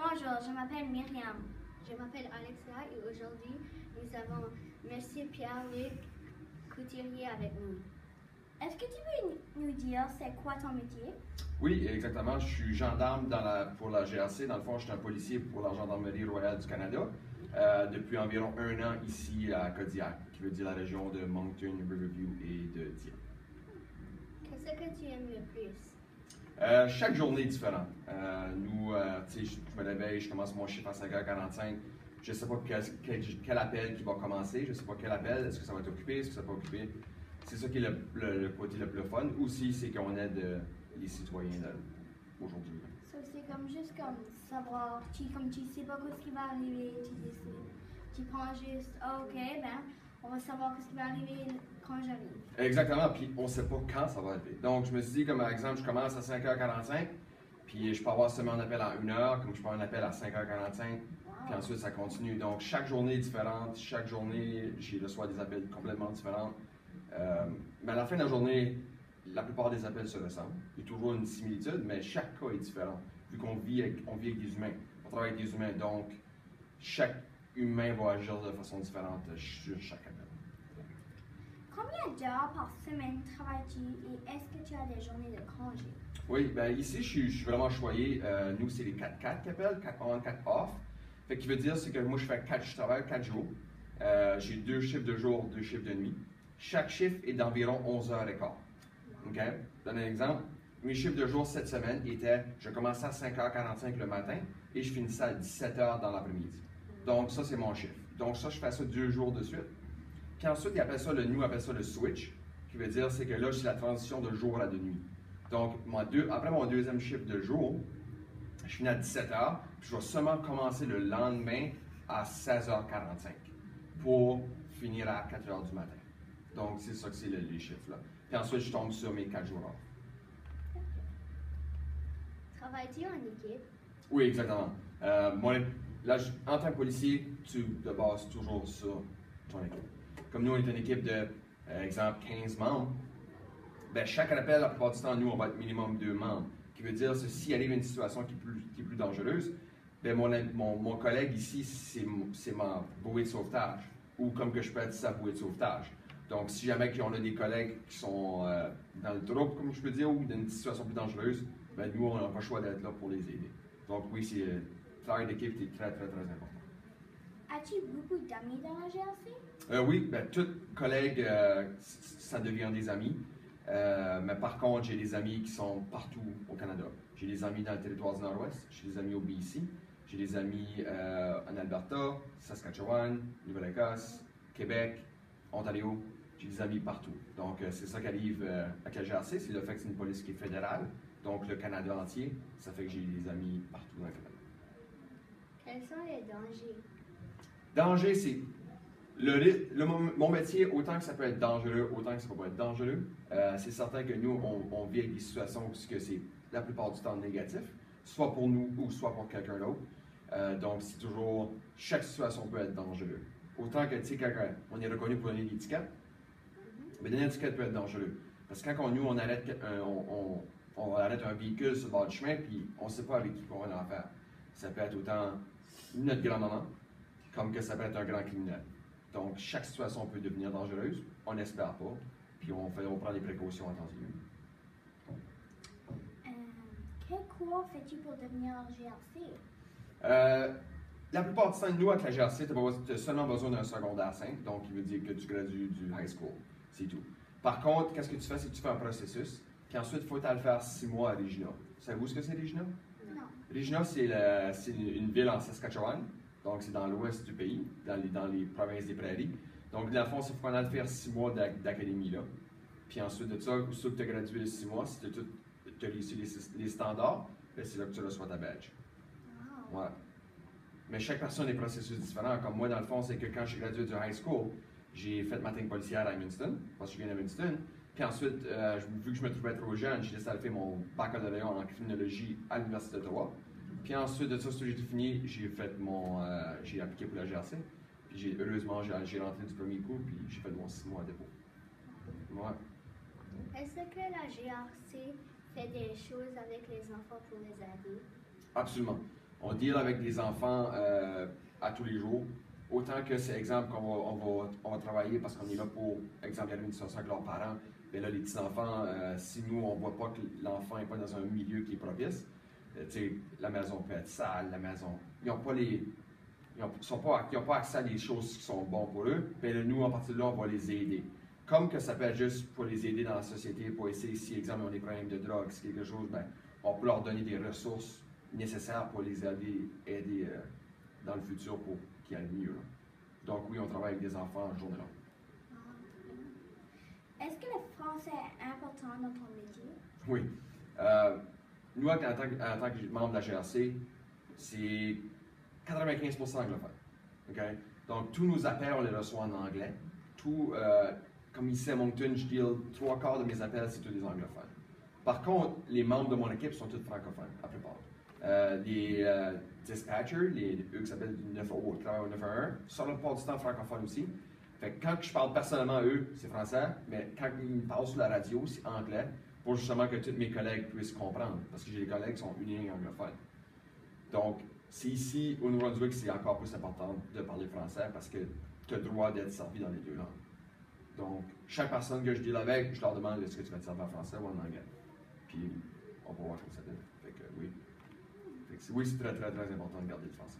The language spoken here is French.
Bonjour, je m'appelle Myriam. Je m'appelle Alexia et aujourd'hui, nous avons M. Pierre-Luc Couturier avec nous. Est-ce que tu veux nous dire c'est quoi ton métier? Oui, exactement. Je suis gendarme pour la GRC. Dans le fond, je suis un policier pour la Gendarmerie royale du Canada depuis environ 1 an ici à Kodiak, qui veut dire la région de Moncton, Riverview et de Dieppe. Qu'est-ce que tu aimes le plus? Chaque journée est différente. Tu sais, je me réveille, je commence mon chiffre à 5h45. Je ne sais pas quel appel qui va commencer, je ne sais pas quel appel, est-ce que ça va être occupé, est-ce que ça va pas occupé. C'est ça qui est le côté le plus fun. Aussi, c'est qu'on aide les citoyens aujourd'hui. So, c'est comme juste comme savoir, tu sais pas ce qui va arriver, tu prends juste, ok, ben, on va savoir ce qui va arriver quand j'arrive. Exactement, puis on ne sait pas quand ça va arriver. Donc, je me suis dit, comme par exemple, je commence à 5h45, puis je peux avoir seulement un appel à 1h, comme je peux avoir un appel à 5h45, puis ensuite ça continue. Donc, chaque journée est différente, chaque journée, j'ai reçois des appels complètement différents. Mais à la fin de la journée, la plupart des appels se ressemblent. Il y a toujours une similitude, mais chaque cas est différent, vu qu'on vit avec des humains, on travaille avec des humains, donc chaque humain va agir de façon différente sur chaque appel. Combien d'heures par semaine travailles-tu et est-ce que tu as des journées de congé? Oui, ben ici, je suis vraiment choyé. Nous, c'est les 4-4 qui appellent, 4 on, 4 off. Fait qui veut dire, c'est que moi, je travaille 4 jours. J'ai 2 chiffres de jour, 2 chiffres de nuit. Chaque chiffre est d'environ 11h15. OK? Je donne un exemple. Mes chiffres de jour cette semaine étaient, je commençais à 5h45 le matin et je finissais à 17h dans l'après-midi. Donc, ça, c'est mon chiffre. Donc, ça, je fais ça 2 jours de suite. Puis ensuite, nous appelle ça le switch, qui veut dire, c'est que là, c'est la transition de jour à de nuit. Donc, après mon deuxième chiffre de jour, je finis à 17h, puis je vais seulement commencer le lendemain à 16h45 pour finir à 4h du matin. Donc, c'est ça que c'est les chiffres là. Puis ensuite, je tombe sur mes 4 jours off. Travailles-tu en équipe? Oui, exactement. Moi, là, en tant que policier, tu te bases toujours sur ton équipe. Comme nous, on est une équipe de, exemple, 15 membres, ben, chaque appel, la plupart du temps, nous, on va être minimum 2 membres. Qui veut dire que s'il arrive une situation qui est plus dangereuse, ben, mon collègue ici, c'est ma bouée de sauvetage. Ou comme que je peux être sa bouée de sauvetage. Donc, si jamais on a des collègues qui sont dans le trouble, comme je peux dire, ou dans une situation plus dangereuse, ben, nous, on n'a pas le choix d'être là pour les aider. Donc, oui, le travail d'équipe est très, très, très important. As-tu beaucoup d'amis dans la GRC? Oui, ben, tous collègues, ça devient des amis. Mais par contre, j'ai des amis qui sont partout au Canada. J'ai des amis dans le territoire du Nord-Ouest, j'ai des amis au BC, j'ai des amis en Alberta, Saskatchewan, Nouvelle-Écosse, Québec, Ontario. J'ai des amis partout. Donc, c'est ça qui arrive avec la GRC, c'est le fait que c'est une police qui est fédérale. Donc, le Canada entier, ça fait que j'ai des amis partout dans le Canada. Quels sont les dangers? Danger, c'est mon métier, autant que ça peut être dangereux, autant que ça peut pas être dangereux. C'est certain que nous, on vit avec des situations où c'est la plupart du temps négatif, soit pour nous ou soit pour quelqu'un d'autre. Donc, c'est toujours, chaque situation peut être dangereuse. Autant que, tu sais, quand on est reconnu pour donner l'étiquette, mais donner l'étiquette peut être dangereux. Parce que quand on arrête, on arrête un véhicule sur le bord du chemin, puis on ne sait pas avec qui on va en faire. Ça peut être autant notre grand-maman, comme que ça peut être un grand criminel. Donc, chaque situation peut devenir dangereuse, on n'espère pas, puis on prend les précautions en temps et lieu. Quel cours fais-tu pour devenir GRC? La plupart du temps, nous, avec la GRC, tu as seulement besoin d'un secondaire 5, donc il veut dire que tu gradues du high school, c'est tout. Par contre, qu'est-ce que tu fais, c'est que tu fais un processus, puis ensuite, il faut aller faire 6 mois à Regina. Savez-vous ce que c'est, Regina? Non. Regina, c'est une ville en Saskatchewan. Donc, c'est dans l'ouest du pays, dans les provinces des prairies. Donc, dans le fond, il faut qu'on aille faire 6 mois d'académie là. Puis ensuite de ça, aussitôt que tu as gradué les 6 mois, si tu as réussi les standards, ben, c'est là que tu reçois ta badge. Wow. Ouais. Mais chaque personne a des processus différents. Comme moi, dans le fond, c'est que quand j'ai gradué du high school, j'ai fait ma team policière à Edmundston, parce que je viens d'Edmundston. Puis ensuite, vu que je me trouvais trop jeune, j'ai décidé de faire mon baccalauréat en criminologie à l'Université d'Ottawa. Puis ensuite de ça, j'ai tout fini, j'ai appliqué pour la GRC. Puis heureusement, j'ai rentré du premier coup, puis j'ai fait mon 6 mois à dépôt. Ouais. Est-ce que la GRC fait des choses avec les enfants pour les aider? Absolument. On deal avec des enfants à tous les jours. Autant que c'est exemple on va travailler parce qu'on est là pour, exemple, il y a une situation avec leurs parents. Mais là, les petits-enfants, si nous, on ne voit pas que l'enfant n'est pas dans un milieu qui est propice, la maison peut être sale, la maison. Ils n'ont pas pas accès à des choses qui sont bonnes pour eux. Mais là, nous, à partir de là, on va les aider. Comme que ça peut être juste pour les aider dans la société, pour essayer, si, exemple, ils ont des problèmes de drogue, c'est quelque chose, ben, on peut leur donner des ressources nécessaires pour les aider dans le futur pour qu'ils aillent mieux. Là. Donc oui, on travaille avec des enfants en journée longue. Est-ce que le français est important dans ton métier? Oui. Nous, en tant que membre de la GRC, c'est 95% anglophone. Okay? Donc, tous nos appels, on les reçoit en anglais. Comme ici à Moncton, je deal 3/4 de mes appels, c'est tous des anglophones. Par contre, les membres de mon équipe sont tous francophones, la plupart. Les dispatchers, eux qui s'appellent du 911, sont la plupart du temps francophones aussi. Fait que quand je parle personnellement à eux, c'est français, mais quand ils me parlent sur la radio, c'est anglais, pour justement que tous mes collègues puissent comprendre, parce que j'ai des collègues qui sont unilingues anglophones. Donc, c'est ici, au Nouveau-Brunswick, c'est encore plus important de parler français parce que tu as le droit d'être servi dans les deux langues. Donc, chaque personne que je deal avec, je leur demande est-ce que tu vas te servir en français ou en anglais. Puis, on va voir comment ça donne. Fait que oui. Oui, c'est très, très, très important de garder le français.